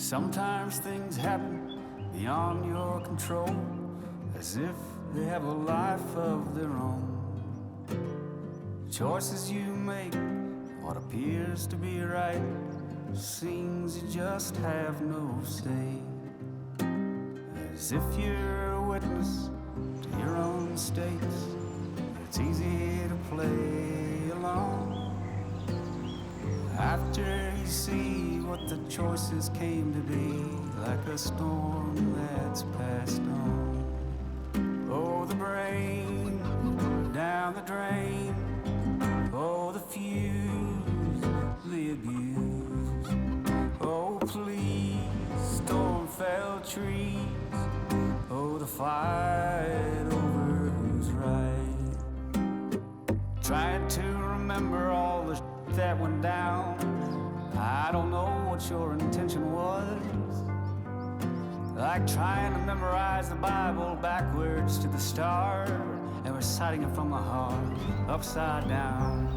Sometimes things happen beyond your control, as if they have a life of their own. The choices you make, what appears to be right, seems you just have no say. As if you're a witness to your own mistakes, it's easy to play along. After you see what the choices came to be, like a storm that's passed on. Oh, the brain down the drain. Oh, the fuse, the abuse. Oh, please, storm-felled trees. Oh, the fight over who's right. Trying to remember all the that went down. I don't know what your intention was. Like trying to memorize the Bible backwards to the start and reciting it from the heart, upside down.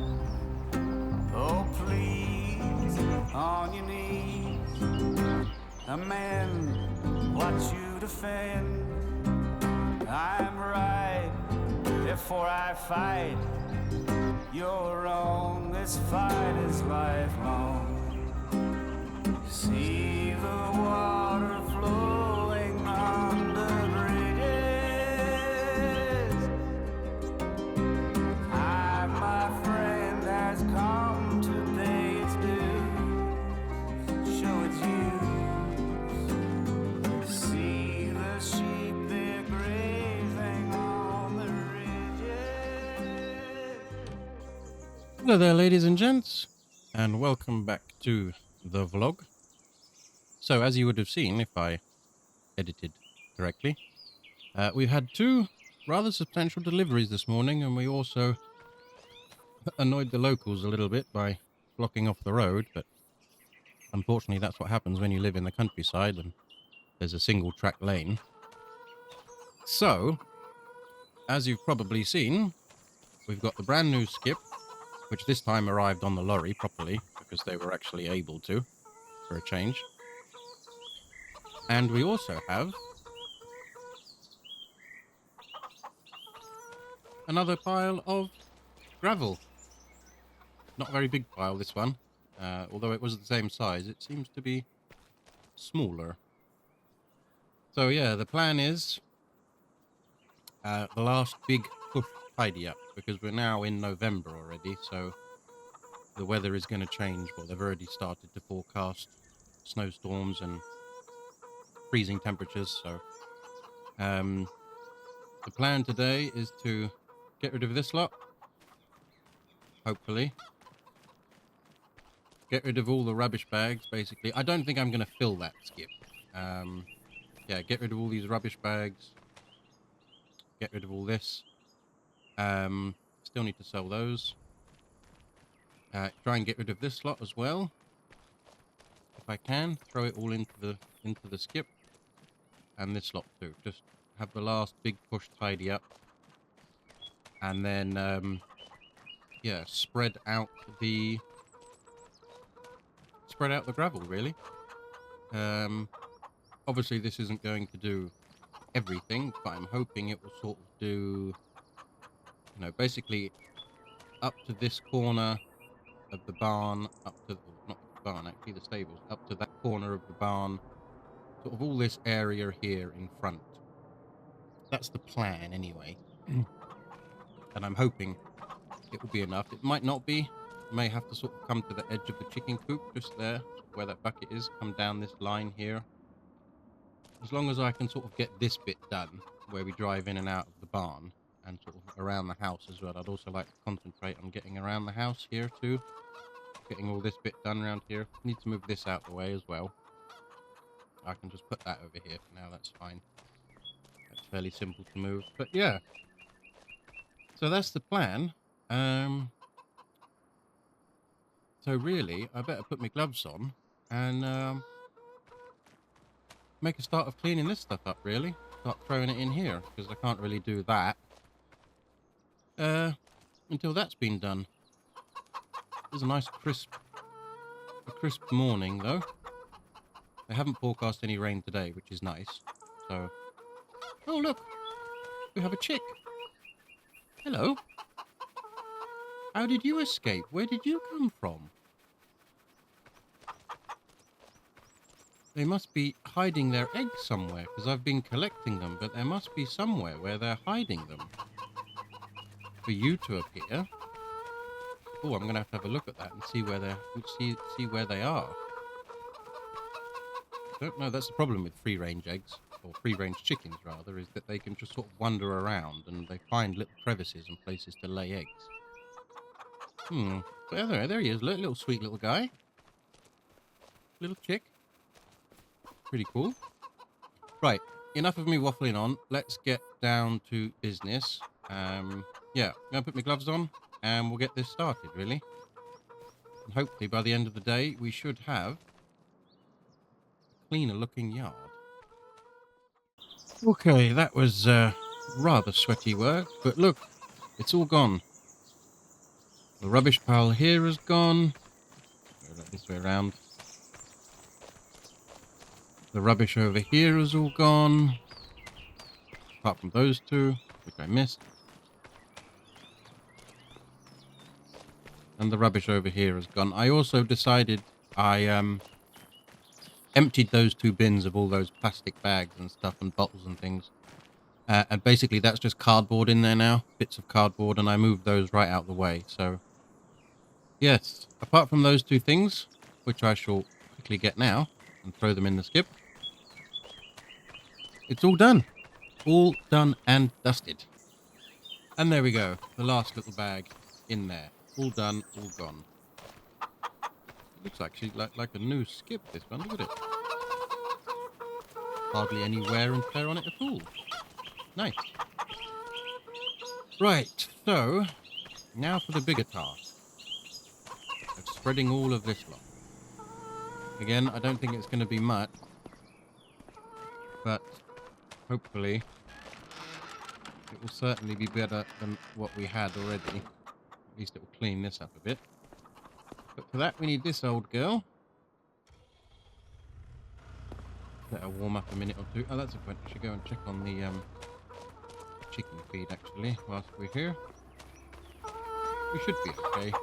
Oh, please, on your knees, a man, watch you defend. I'm right, therefore I fight. You're wrong, this fight is lifelong. See the water flowing on the bridges. I, my friend, has come to pay its dues, show its use. See the sheep, they're grazing on the ridges. Hello there, ladies and gents, and welcome back to the vlog. So, as you would have seen if I edited correctly, we had two rather substantial deliveries this morning, and we also annoyed the locals a little bit by blocking off the road, but unfortunately that's what happens when you live in the countryside and there's a single track lane. So, as you've probably seen, we've got the brand new skip, which this time arrived on the lorry properly, because they were actually able to, for a change. And we also have another pile of gravel. Not a very big pile, this one. Although it was the same size, it seems to be smaller. So yeah, the plan is the last big push tidy up, because we're now in November already, so the weather is going to change. Well, they've already started to forecast snowstorms and freezing temperatures, so the plan today is to get rid of this lot, hopefully. Get rid of all the rubbish bags, basically. I don't think I'm going to fill that skip. Yeah, get rid of all these rubbish bags. Get rid of all this. Still need to sell those. Try and get rid of this lot as well, if I can. Throw it all into the skip, and this lot too. Just have the last big push tidy up, and then yeah, spread out the gravel, really. Obviously this isn't going to do everything, but I'm hoping it will sort of do, you know, basically up to this corner of the barn, up to, well, not the barn actually, the stables, up to that corner of the barn, sort of all this area here in front. That's the plan anyway. And I'm hoping it will be enough. It might not be. You may have to sort of come to the edge of the chicken coop, just there, where that bucket is, come down this line here. As long as I can sort of get this bit done, where we drive in and out of the barn, and sort of around the house as well. I'd also like to concentrate on getting around the house here too. Getting all this bit done around here. Need to move this out the way as well. I can just put that over here for now, that's fine. That's fairly simple to move, but yeah. So that's the plan. So really, I better put my gloves on and make a start of cleaning this stuff up, really. Start throwing it in here, because I can't really do that until that's been done. It's a nice crisp morning, though. They haven't forecast any rain today, which is nice. So, oh look, we have a chick. Hello. How did you escape? Where did you come from? They must be hiding their eggs somewhere, because I've been collecting them, but there must be somewhere where they're hiding them. For you to appear. Oh, I'm going to have a look at that and see where they're, see where they are. I don't know, that's the problem with free-range eggs, or free-range chickens rather, is that they can just sort of wander around and they find little crevices and places to lay eggs. There he is, little sweet little guy. Little chick. Pretty cool. Right, enough of me waffling on. Let's get down to business. Yeah, I'm going to put my gloves on and we'll get this started, really. And hopefully by the end of the day, we should have a cleaner looking yard. Okay, that was rather sweaty work, but look, it's all gone. The rubbish pile here is gone. Go this way around. The rubbish over here is all gone. Apart from those two, which I missed. And the rubbish over here is gone. I also decided I emptied those 2 bins of all those plastic bags and stuff and bottles and things. And basically that's just cardboard in there now. Bits of cardboard, and I moved those right out of the way. So, yes, apart from those 2 things, which I shall quickly get now and throw them in the skip. It's all done. All done and dusted. And there we go. The last little bag in there. All done, all gone. It looks actually like a new skip, this one. Look at it. Hardly any wear and tear on it at all. Nice. Right, so now for the bigger task of spreading all of this lot. Again, I don't think it's going to be much, but hopefully it will certainly be better than what we had already. At least it will clean this up a bit. But for that we need this old girl. Let her warm up a minute or two. Oh, that's a point. I should go and check on the chicken feed actually whilst we're here. We should be okay.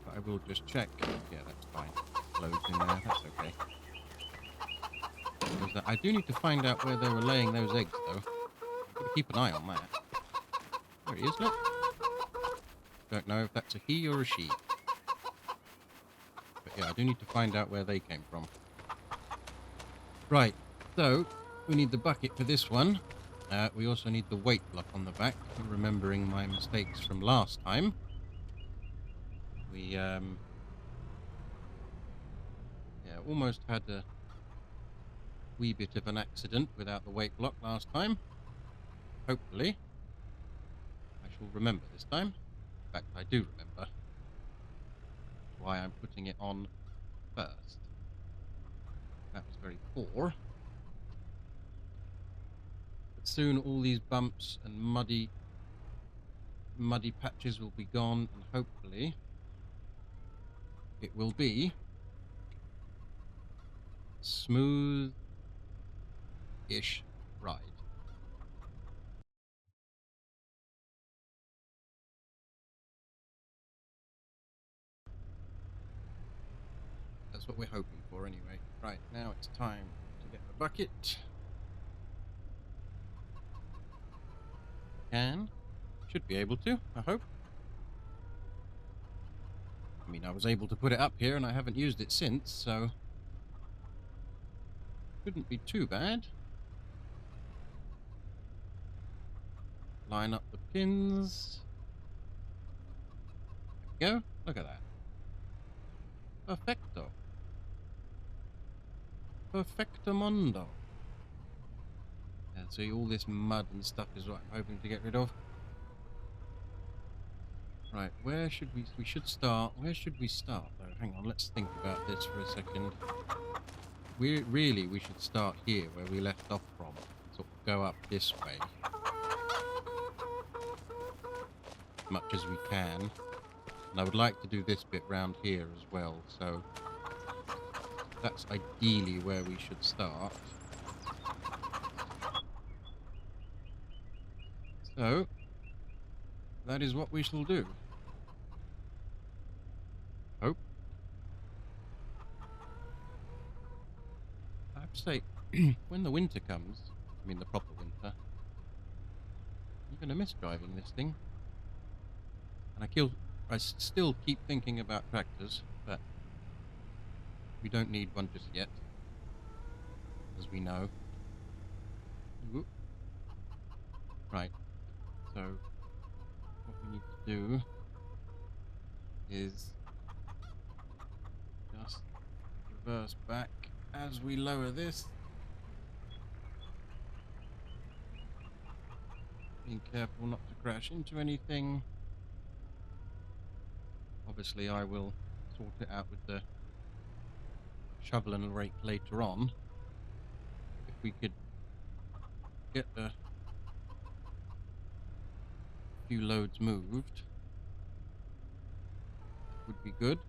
But I will just check. Yeah, that's fine. Loads in there. That's okay. I do need to find out where they were laying those eggs though. I've got to keep an eye on that. There he is, look. Don't know if that's a he or a she. But yeah, I do need to find out where they came from. Right, so we need the bucket for this one. We also need the weight block on the back. Remembering my mistakes from last time. We almost had a wee bit of an accident without the weight block last time. Hopefully I shall remember this time. In fact, I do remember. That's why I'm putting it on first. That was very poor. But soon all these bumps and muddy patches will be gone, and hopefully it will be smooth-ish ride. That's what we're hoping for anyway. Right, now it's time to get the bucket. Should be able to, I hope. I mean, I was able to put it up here and I haven't used it since, so shouldn't be too bad. Line up the pins. There we go. Look at that. Perfecto. Perfectamundo. And see, all this mud and stuff is what I'm hoping to get rid of. Right, where should we should start? Where should we start though? Hang on, let's think about this for a second. We should start here where we left off from. Sort of go up this way. As much as we can. And I would like to do this bit round here as well, so That's ideally where we should start. So, that is what we shall do. Hope. I have to say, when the winter comes, I mean the proper winter, I'm going to miss driving this thing. And I still keep thinking about tractors, but we don't need one just yet, as we know. Whoop. Right, so what we need to do is just reverse back as we lower this. Being careful not to crash into anything. Obviously I will sort it out with the shovel and rake later on. If we could get a few loads moved, would be good.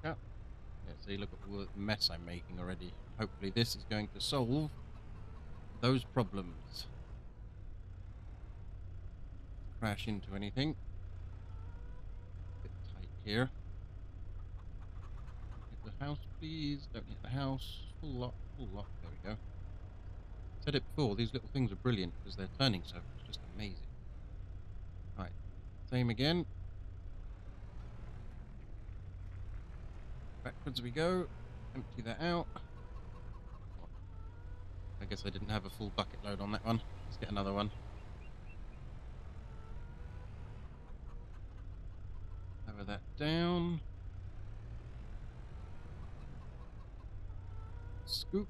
Yeah, see, look at all the mess I'm making already. Hopefully this is going to solve those problems. Crash into anything. Bit tight here. Hit the house, please. Don't hit the house. Full lock, full lock. There we go. Said it before, these little things are brilliant because they're turning so it's just amazing. Right, same again. Backwards we go. Empty that out. I guess I didn't have a full bucket load on that one. Let's get another one. Lower that down. Scoop.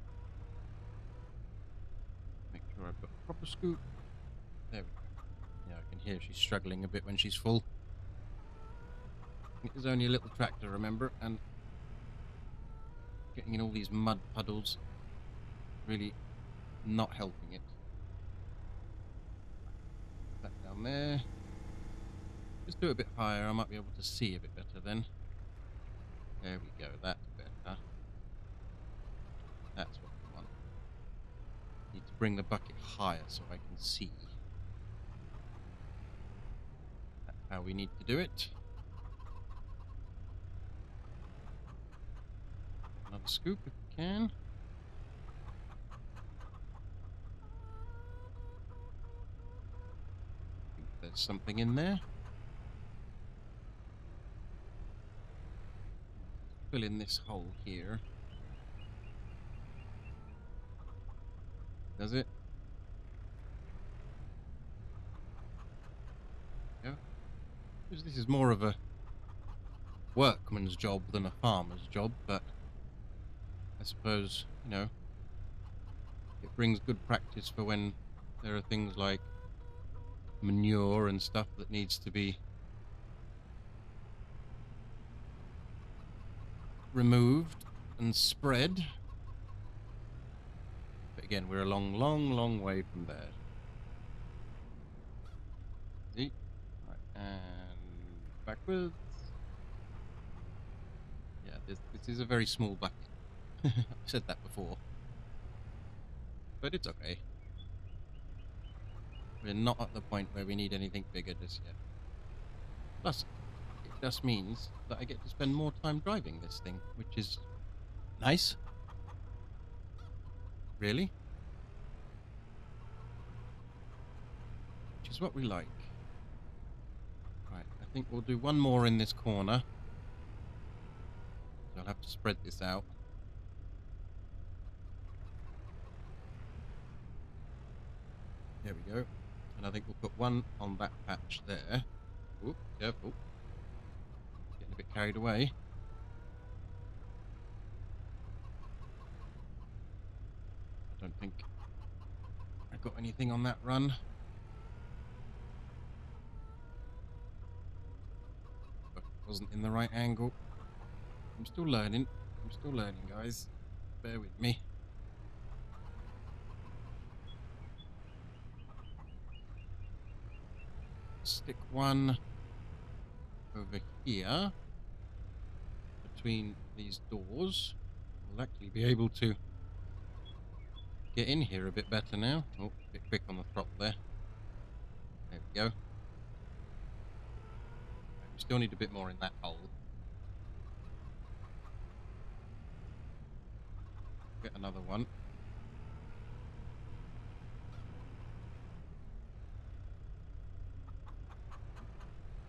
Make sure I've got a proper scoop. There we go. Yeah, I can hear she's struggling a bit when she's full. It is only a little tractor, remember, and getting in all these mud puddles really not helping it. That down there. Just do it a bit higher, I might be able to see a bit better then. There we go, that's better. That's what we want. Need to bring the bucket higher so I can see. That's how we need to do it. Another scoop if we can. I think there's something in there. Fill in this hole here. Does it? Yeah. Because this is more of a workman's job than a farmer's job, but I suppose, you know, it brings good practice for when there are things like manure and stuff that needs to be removed and spread. But again, we're a long, long, long way from there. See? Right, and backwards. Yeah, this is a very small bucket. I've said that before. But it's okay. We're not at the point where we need anything bigger just yet. Plus, it just means that I get to spend more time driving this thing, which is nice. Really? Which is what we like. Right, I think we'll do one more in this corner. I'll have to spread this out. There we go. And I think we'll put one on that patch there. Oop, careful. Getting a bit carried away. I don't think I got anything on that run. But it wasn't in the right angle. I'm still learning. I'm still learning, guys. Bear with me. Stick one over here. between these doors, we'll actually be able to get in here a bit better now. Oh, a bit quick on the throttle there. There we go. We still need a bit more in that hole. Get another one.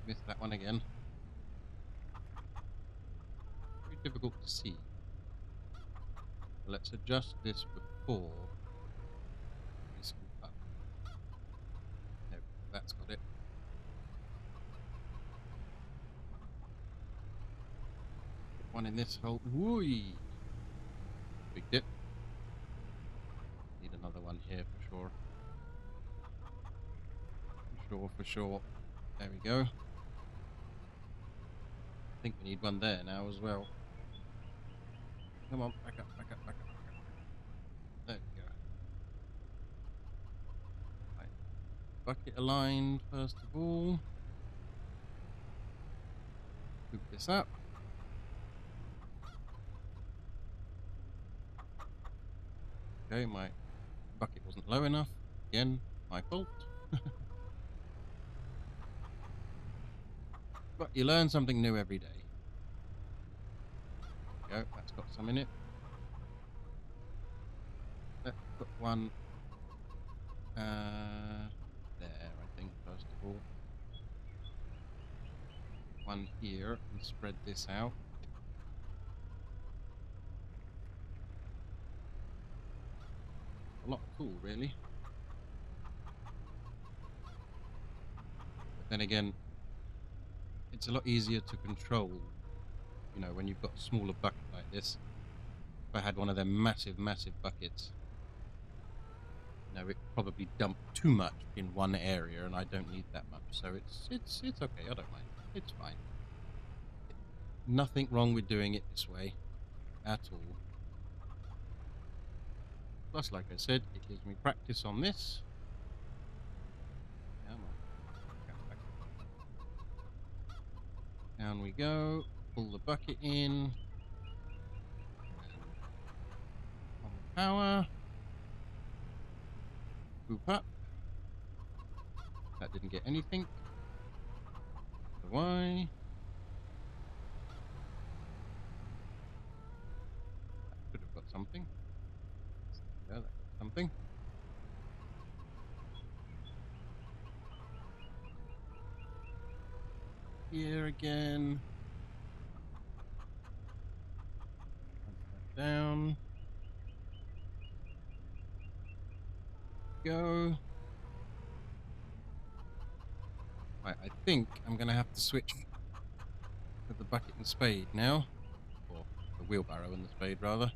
Missed that one again. Very difficult to see. Let's adjust this before we scoop up. There, that's got it. One in this hole. Whee! Big dip. Need another one here for sure. For sure. There we go. I think we need one there now as well. Come on, back up. There we go. Right. Bucket aligned first of all. Scoop this up. Okay, my bucket wasn't low enough. Again, my fault. But you learn something new every day. There we go, that's got some in it. Let's put one there, I think, first of all. One here, and spread this out. A lot of tool, really. But then again, it's a lot easier to control, you know, when you've got a smaller bucket like this. If I had one of them massive buckets, you know, it probably dumped too much in one area, and I don't need that much. So it's okay. I don't mind. It's fine. Nothing wrong with doing it this way, at all. Plus, like I said, it gives me practice on this. Come on. Down we go. Pull the bucket in. On the power. Scoop up. That didn't get anything. Why? That could have got something. Yeah, that got something. Here again. Down. Go. Right, I think I'm going to have to switch to the bucket and spade now. Or the wheelbarrow and the spade, rather.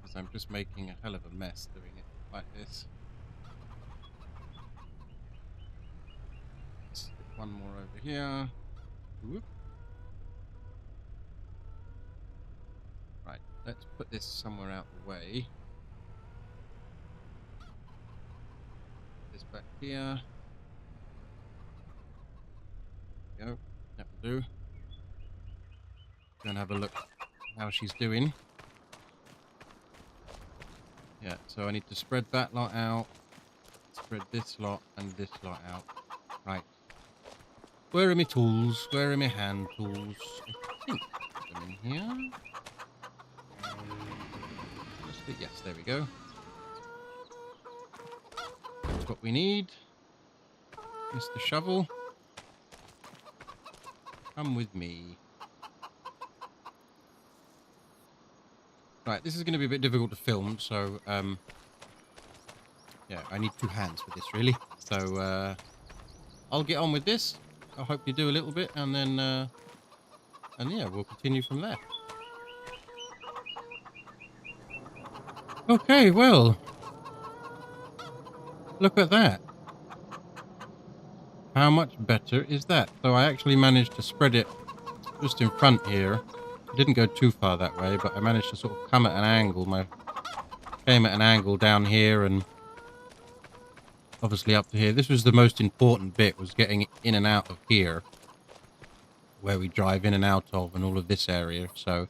Because I'm just making a hell of a mess doing it like this. Let's stick one more over here. Whoop. Right, let's put this somewhere out the way. This back here. There we go. That will do. Go and have a look how she's doing. Yeah, so I need to spread that lot out, spread this lot and this lot out. Right. Where are my tools? Where are my hand tools? I think I put them in here. Yes, there we go. That's what we need. Mr. Shovel. Come with me. Right, this is going to be a bit difficult to film, so, yeah, I need two hands for this, really. So, I'll get on with this. I hope you do a little bit, and then, and yeah, we'll continue from there. Okay, well, look at that. How much better is that? So I actually managed to spread it just in front here. I didn't go too far that way, but I managed to sort of come at an angle. Came at an angle down here and obviously up to here. This was the most important bit, was getting in and out of here. where we drive in and out of and all of this area. So,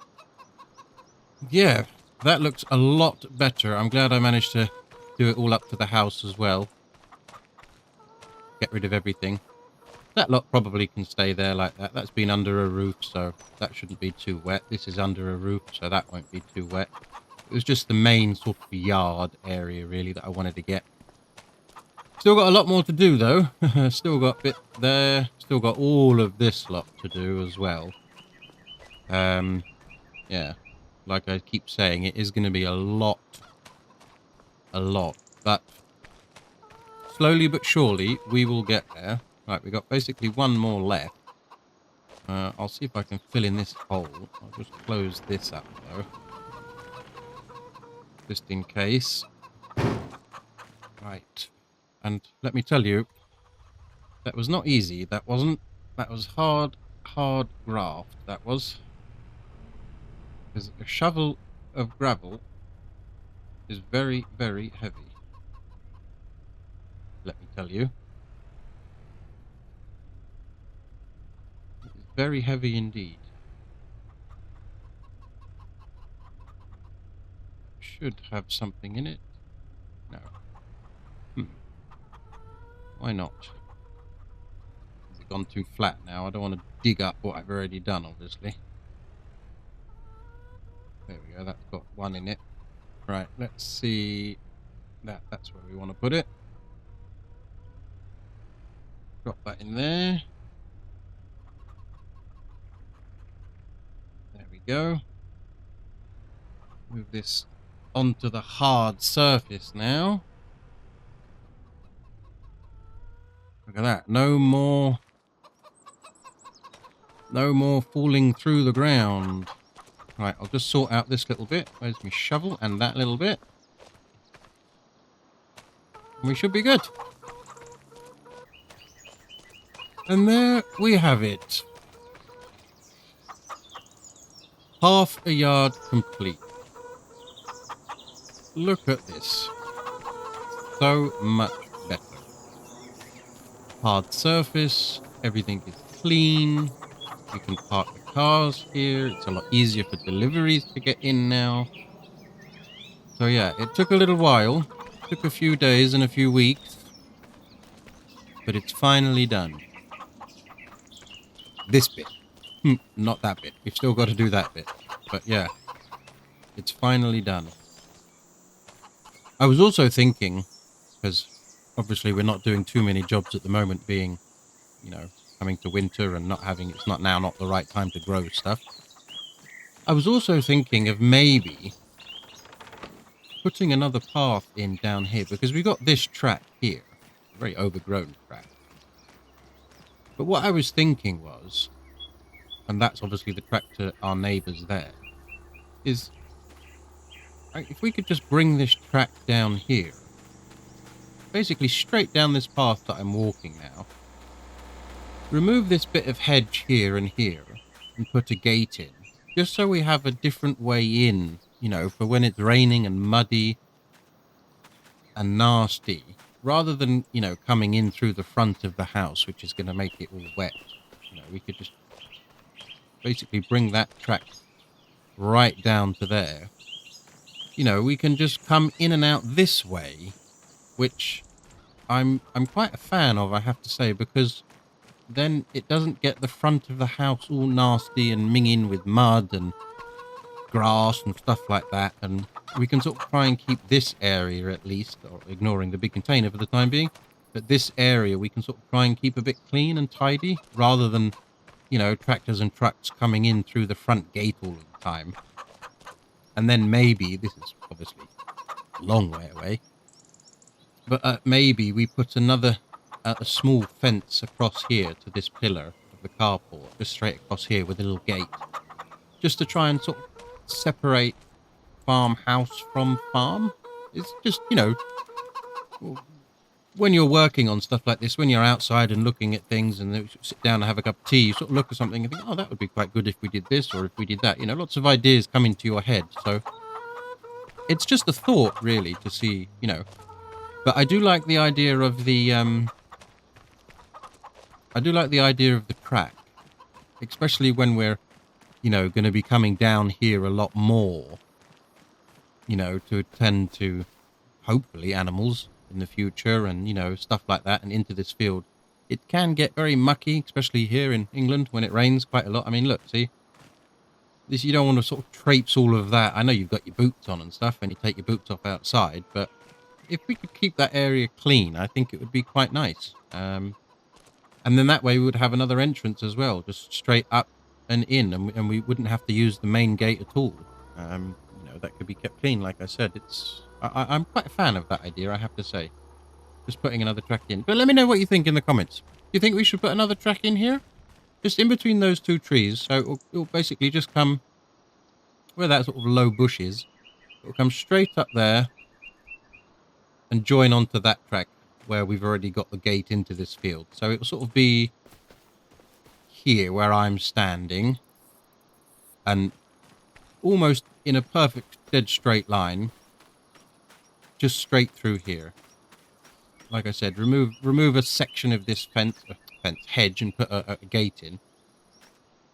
yeah, that looks a lot better. I'm glad I managed to do it all up to the house as well. Get rid of everything. That lot probably can stay there like that. That's been under a roof, so that shouldn't be too wet. This is under a roof, so that won't be too wet. It was just the main sort of yard area, really, that I wanted to get. Still got a lot more to do, though. Still got a bit there. Still got all of this lot to do as well. Yeah. Like I keep saying, it is going to be a lot. But slowly but surely, we will get there. Right, we got basically one more left. I'll see if I can fill in this hole. I'll just close this up, though. Just in case. Right. And let me tell you, that was not easy. That wasn't. That was hard graft. That was. Because a shovel of gravel is very, very heavy. Let me tell you. It's very heavy indeed. Should have something in it. No. Why not? Has it gone too flat now? I don't want to dig up what I've already done, obviously. There we go, that's got one in it. Right, let's see. That's where we want to put it. Drop that in there. There we go. Move this onto the hard surface now. Look at that. No more falling through the ground. Right, I'll just sort out this little bit. Where's my shovel? And that little bit. We should be good. And there we have it. Half a yard complete. Look at this. So much better. Hard surface. Everything is clean. You can park the cars here. It's a lot easier for deliveries to get in now. So yeah, it took a little while. It took a few days and a few weeks. But it's finally done. This bit. Not that bit. We've still got to do that bit. But yeah, it's finally done. I was also thinking, because obviously we're not doing too many jobs at the moment, being, you know, coming to winter and it's not the right time to grow stuff. I was also thinking of maybe putting another path in down here, because we got this track here, a very overgrown track. But what I was thinking was, and that's obviously the track to our neighbours there, is if we could just bring this track down here, basically straight down this path that I'm walking now, remove this bit of hedge here and here, and put a gate in, just so we have a different way in, you know, for when it's raining and muddy and nasty, rather than, you know, coming in through the front of the house, which is going to make it all wet. You know, we could just basically bring that track right down to there. You know, we can just come in and out this way, which I'm quite a fan of, I have to say, because then it doesn't get the front of the house all nasty and minging with mud and grass and stuff like that. And we can sort of try and keep this area, at least, or ignoring the big container for the time being, but this area we can sort of try and keep a bit clean and tidy, rather than, you know, tractors and trucks coming in through the front gate all the time. And then maybe, this is obviously a long way away, but maybe we put a small fence across here to this pillar of the carport, just straight across here with a little gate, just to try and sort of separate farmhouse from farm. It's just, you know, when you're working on stuff like this, when you're outside and looking at things and you sit down and have a cup of tea, you sort of look at something and think, oh, that would be quite good if we did this or if we did that. You know, lots of ideas come into your head. So it's just a thought, really, to see, you know. But I do like the idea of the track. especially when we're, you know, going to be coming down here a lot more, you know, to attend to, hopefully, animals in the future and, you know, stuff like that, and into this field. It can get very mucky, especially here in England when it rains quite a lot. I mean, look, see, this, you don't want to sort of traipse all of that. I know you've got your boots on and stuff, and you take your boots off outside, but if we could keep that area clean, I think it would be quite nice. And then that way we would have another entrance as well, just straight up and in, and we wouldn't have to use the main gate at all. You know, that could be kept clean, like I said. I'm quite a fan of that idea, I have to say. Just putting another track in. But let me know what you think in the comments. Do you think we should put another track in here? Just in between those two trees, so it'll basically just come where that sort of low bush is. It'll come straight up there and join onto that track where we've already got the gate into this field. So it will sort of be here where I'm standing, and almost in a perfect dead straight line, just straight through here. Like I said, remove a section of this hedge and put a gate in,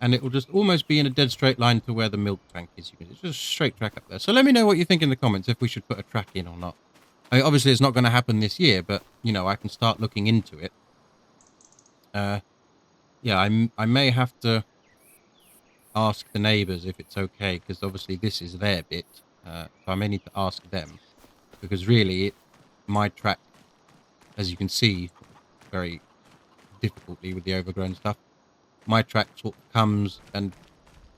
and it will just almost be in a dead straight line to where the milk tank is. It's just a straight track up there. So let me know what you think in the comments, if we should put a track in or not. I mean, obviously, it's not going to happen this year, but, you know, I can start looking into it. Yeah, I may have to ask the neighbours if it's okay, because obviously this is their bit. So I may need to ask them, because really, my track, as you can see, very difficultly with the overgrown stuff, my track sort of comes and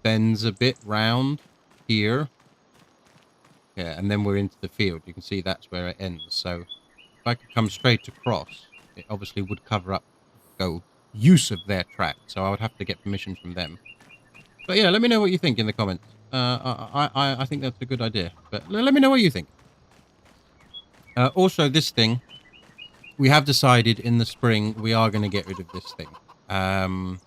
bends a bit round here. Yeah, and then we're into the field. You can see that's where it ends. So if I could come straight across, it obviously would cover up use of their track. So I would have to get permission from them. But yeah, let me know what you think in the comments. I think that's a good idea. But let me know what you think. Also, this thing, we have decided in the spring we are going to get rid of this thing.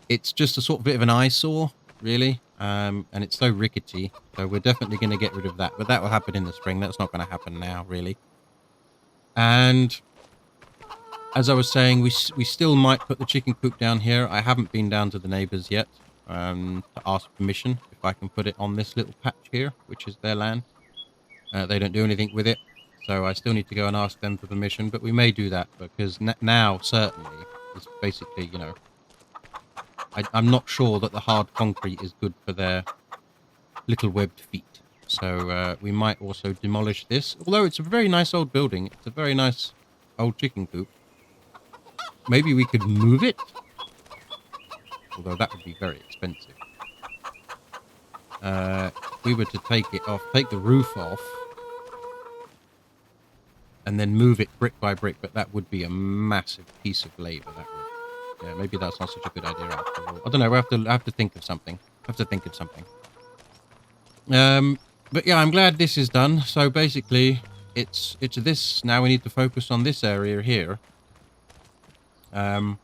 It's just a sort of bit of an eyesore, really. And it's so rickety, so we're definitely going to get rid of that. But that will happen in the spring. That's not going to happen now, really. And as I was saying, we still might put the chicken coop down here. I haven't been down to the neighbours yet to ask permission if I can put it on this little patch here, which is their land. They don't do anything with it, so I still need to go and ask them for permission. But we may do that, because now, certainly, it's basically, you know, I'm not sure that the hard concrete is good for their little webbed feet. So we might also demolish this. Although it's a very nice old building. It's a very nice old chicken coop. Maybe we could move it. Although that would be very expensive. If we were to take it off, take the roof off, and then move it brick by brick, but that would be a massive piece of labour, that would. Yeah, maybe that's not such a good idea after all. I don't know. I have to think of something. But yeah, I'm glad this is done. So basically, it's this. Now we need to focus on this area here. Yeah,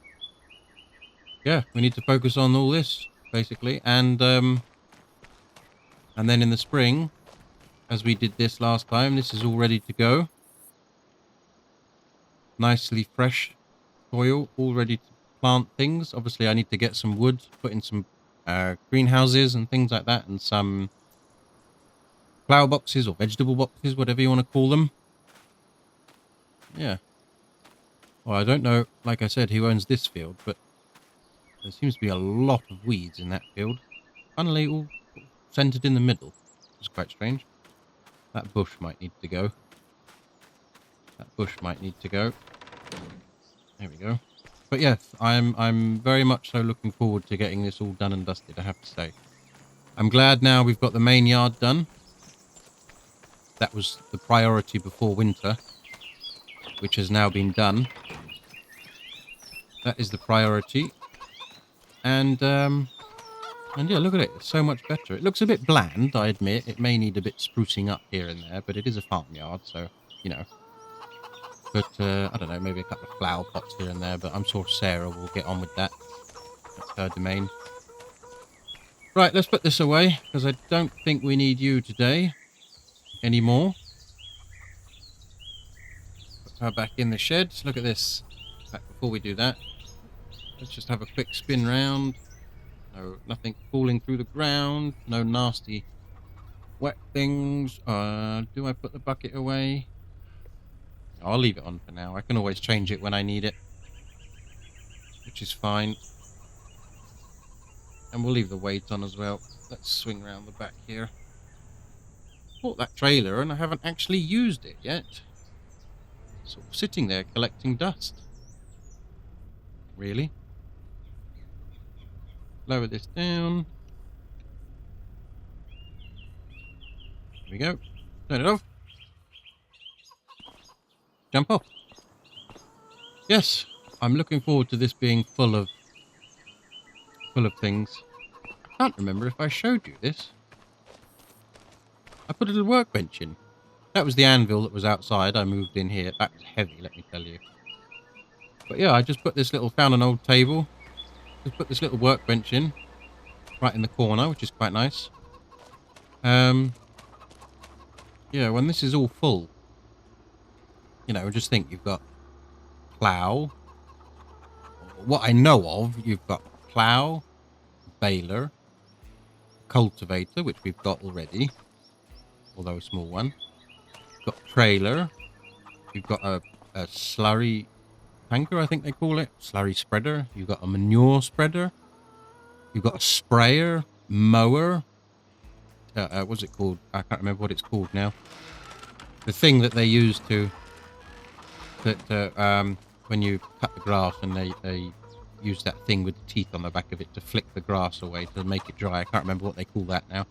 we need to focus on all this basically, and then in the spring, as we did this last time, this is all ready to go. Nicely fresh soil, all ready to plant things. Obviously, I need to get some wood, put in some greenhouses and things like that, and some flower boxes or vegetable boxes, whatever you want to call them. Yeah. Well, I don't know, like I said, who owns this field, but there seems to be a lot of weeds in that field. Funnily, all centered in the middle. It's quite strange. That bush might need to go. There we go. But yes, I'm very much so looking forward to getting this all done and dusted, I have to say. I'm glad now we've got the main yard done. That was the priority before winter, which has now been done. That is the priority. And yeah, look at it. It's so much better. It looks a bit bland, I admit. It may need a bit sprucing up here and there, but it is a farmyard, so, you know. But, I don't know, maybe a couple of flower pots here and there, but I'm sure Sarah will get on with that. That's her domain. Right, let's put this away, because I don't think we need you today anymore. Put her back in the shed. Look at this. In fact, before we do that, Let's just have a quick spin round. No, nothing falling through the ground. No nasty wet things. Do I put the bucket away? I'll leave it on for now. I can always change it when I need it, which is fine. And we'll leave the weight on as well. Let's swing around the back here. Bought that trailer and I haven't actually used it yet. Sort of sitting there collecting dust. Really? Lower this down. Here we go. Turn it off. Jump off. Yes, I'm looking forward to this being full of things. I can't remember if I showed you this. I put a little workbench in. That was the anvil that was outside. I moved in here. That was heavy, let me tell you. But yeah, I just put this little, found an old table. Just put this little workbench in. Right in the corner, which is quite nice. Yeah, when this is all full, you know, just think you've got plough. What I know of, you've got plough, baler, cultivator, which we've got already, although a small one. You've got trailer. You've got a slurry tanker, I think they call it. Slurry spreader. You've got a manure spreader. You've got a sprayer, mower. What's it called? I can't remember what it's called now. The thing that they use to when you cut the grass, and they use that thing with the teeth on the back of it to flick the grass away to make it dry. I can't remember what they call that now.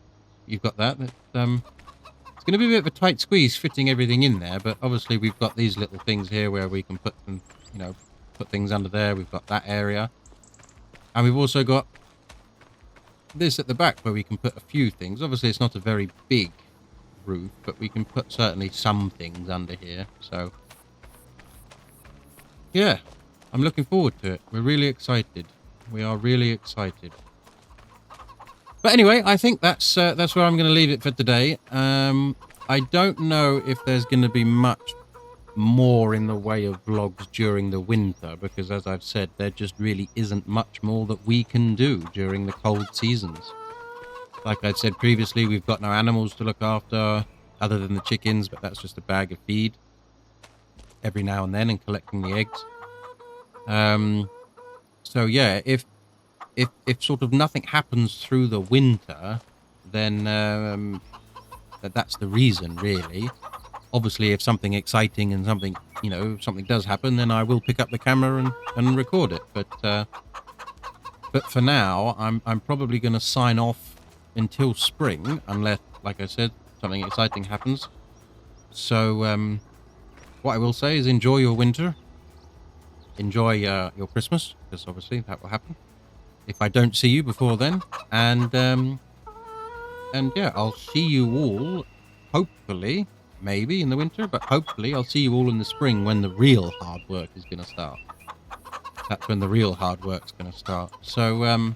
You've got that. It's going to be a bit of a tight squeeze fitting everything in there, but obviously we've got these little things here where we can put them, you know, put things under there. We've got that area, and we've also got this at the back where we can put a few things. Obviously it's not a very big roof, but we can put certainly some things under here. So yeah, I'm looking forward to it. We're really excited. We are really excited. But anyway, I think that's where I'm going to leave it for today. I don't know if there's going to be much more in the way of vlogs during the winter, because as I've said, there just really isn't much more that we can do during the cold seasons. Like I said previously, we've got no animals to look after other than the chickens, but that's just a bag of feed every now and then and collecting the eggs. So yeah, if sort of nothing happens through the winter, then that's the reason, really. Obviously, if something exciting and something does happen, then I will pick up the camera and record it. But for now, I'm probably going to sign off until spring, unless, like I said, something exciting happens. So what I will say is enjoy your winter, enjoy your Christmas, because obviously that will happen if I don't see you before then. And yeah, I'll see you all, hopefully, maybe in the winter, but hopefully I'll see you all in the spring when the real hard work is going to start. That's when the real hard work's going to start. So,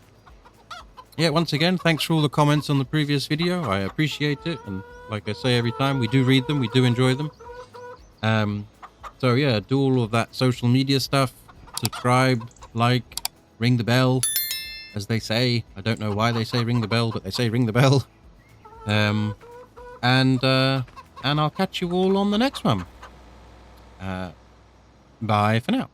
yeah, once again, thanks for all the comments on the previous video. I appreciate it. And like I say every time, we do read them. We do enjoy them. So, yeah, do all of that social media stuff. Subscribe, like, ring the bell, as they say. I don't know why they say ring the bell, but they say ring the bell. And I'll catch you all on the next one. Bye for now.